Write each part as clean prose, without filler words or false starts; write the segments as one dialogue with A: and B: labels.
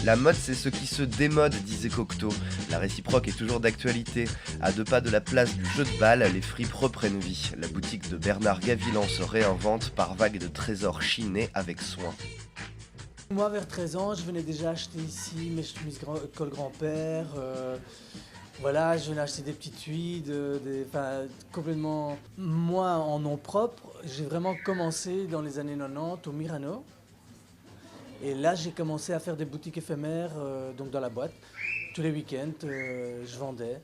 A: La mode, c'est ce qui se démode, disait Cocteau. La réciproque est toujours d'actualité. À 2 pas de la place du jeu de balle, les fripes reprennent vie. La boutique de Bernard Gavilan se réinvente par vagues de trésors chinés avec soin.
B: Moi, vers 13 ans, je venais déjà acheter ici mes chemises col grand-père. Voilà, je venais acheter des petites huiles, complètement. Moi, en nom propre, j'ai vraiment commencé dans les années 90 au Myrano. Et là, j'ai commencé à faire des boutiques éphémères donc dans la boîte. Tous les week-ends, je vendais.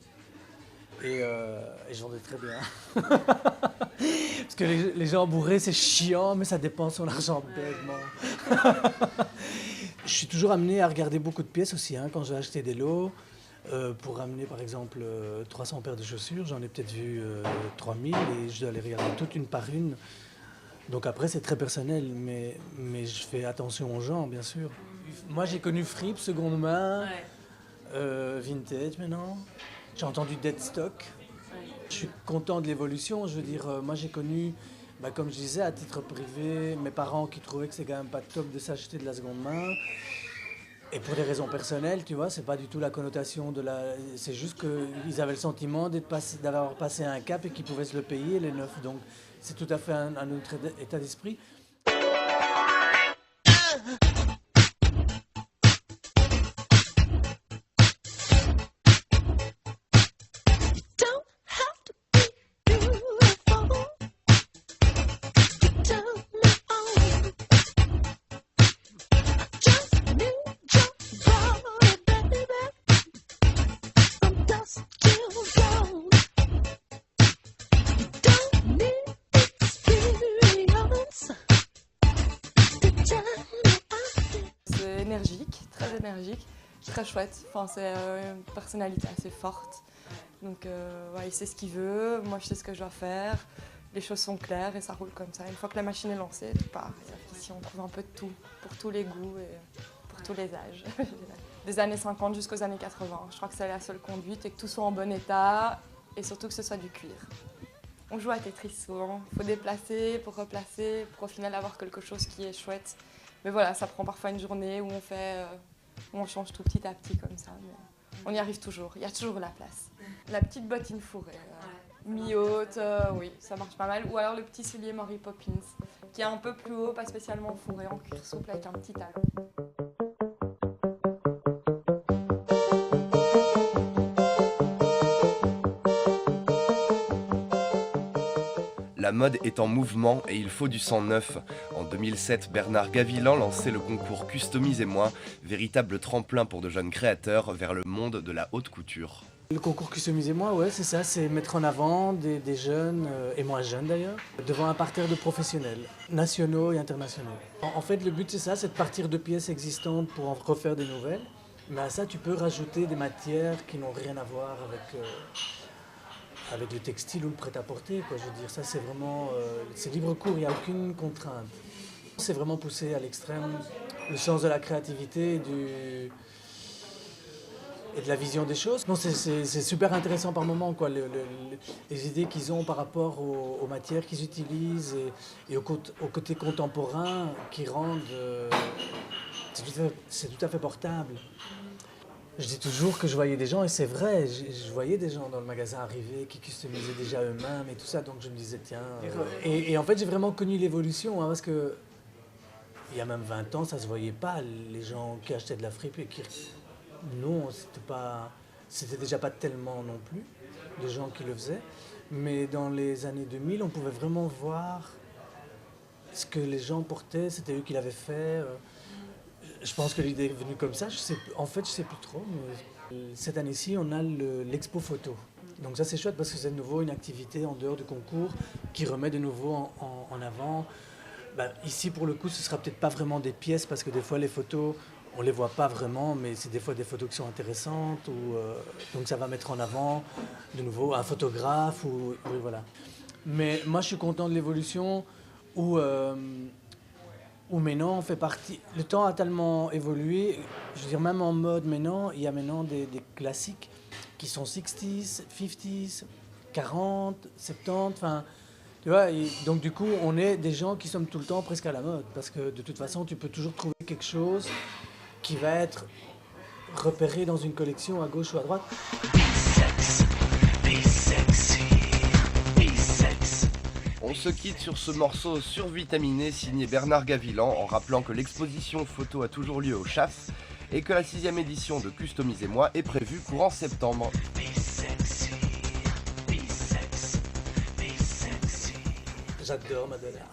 B: Et je vendais très bien. Parce que les gens bourrés, c'est chiant, mais ça dépense son argent bêtement. Je suis toujours amené à regarder beaucoup de pièces aussi, quand je vais acheter des lots. Pour ramener par exemple 300 paires de chaussures, j'en ai peut-être vu 3000 et je dois les regarder toutes une par une. Donc après c'est très personnel, mais je fais attention aux gens bien sûr. Moi j'ai connu Fripp, seconde main, vintage maintenant. J'ai entendu Deadstock. Je suis content de l'évolution, je veux dire, moi j'ai connu, comme je disais, à titre privé, mes parents qui trouvaient que c'est quand même pas top de s'acheter de la seconde main. Et pour des raisons personnelles, tu vois, c'est pas du tout la connotation de la... C'est juste qu'ils avaient le sentiment d'avoir passé un cap et qu'ils pouvaient se le payer, les neufs. Donc c'est tout à fait un autre état d'esprit.
C: Énergique, très chouette. Enfin, c'est une personnalité assez forte. Donc, il sait ce qu'il veut, moi je sais ce que je dois faire. Les choses sont claires et ça roule comme ça. Une fois que la machine est lancée, tout part. Ici, on trouve un peu de tout, pour tous les goûts et pour tous les âges. Des années 50 jusqu'aux années 80. Je crois que c'est la seule conduite et que tout soit en bon état et surtout que ce soit du cuir. On joue à Tetris souvent. Il faut déplacer pour replacer pour au final avoir quelque chose qui est chouette. Mais voilà, ça prend parfois une journée où on change tout petit à petit comme ça. Mais on y arrive toujours, il y a toujours la place. La petite bottine fourrée, mi-haute, oui, ça marche pas mal. Ou alors le petit soulier Mary Poppins, qui est un peu plus haut, pas spécialement fourré, en cuir souple avec un petit talon.
A: La mode est en mouvement et il faut du sang neuf. En 2007, Bernard Gavilan lançait le concours Customisez-moi, véritable tremplin pour de jeunes créateurs vers le monde de la haute couture.
B: Le concours Customisez-moi, ouais, c'est ça, c'est mettre en avant des jeunes, et moins jeunes d'ailleurs, devant un parterre de professionnels, nationaux et internationaux. En fait, le but c'est ça, c'est de partir de pièces existantes pour en refaire des nouvelles. Mais à ça, tu peux rajouter des matières qui n'ont rien à voir avec le textile ou le prêt-à-porter, quoi. Je veux dire, ça c'est vraiment, c'est libre cours, il n'y a aucune contrainte. C'est vraiment poussé à l'extrême, le sens de la créativité et de la vision des choses. Non, c'est super intéressant par moment, quoi, les idées qu'ils ont par rapport aux matières qu'ils utilisent et au côté contemporain qui rendent... c'est tout à fait portable. Je dis toujours que je voyais des gens, et c'est vrai, je voyais des gens dans le magasin arriver qui customisaient déjà eux-mêmes et tout ça, donc je me disais tiens... Et en fait j'ai vraiment connu l'évolution, parce que il y a même 20 ans, ça se voyait pas, les gens qui achetaient de la fripe et qui... Non, c'était déjà pas tellement non plus, les gens qui le faisaient, mais dans les années 2000, on pouvait vraiment voir ce que les gens portaient, c'était eux qui l'avaient fait... Je pense que l'idée est venue comme ça, en fait je sais plus trop, mais cette année-ci on a l'expo photo. Donc ça c'est chouette parce que c'est de nouveau une activité en dehors du concours qui remet de nouveau en avant. Ici pour le coup ce sera peut-être pas vraiment des pièces parce que des fois les photos on les voit pas vraiment, mais c'est des fois des photos qui sont intéressantes, donc ça va mettre en avant de nouveau un photographe, oui, voilà. Mais moi je suis content de l'évolution où maintenant on fait partie... Le temps a tellement évolué, je veux dire même en mode maintenant, il y a maintenant des classiques qui sont 60s, 50s, 40, 70, enfin... Tu vois, et donc du coup on est des gens qui sommes tout le temps presque à la mode, parce que de toute façon tu peux toujours trouver quelque chose qui va être repéré dans une collection à gauche ou à droite.
A: On se quitte sur ce morceau survitaminé signé Bernard Gavilan en rappelant que l'exposition photo a toujours lieu au CHAF et que la 6e édition de Customisez-moi est prévue courant septembre.
B: J'adore Madonna.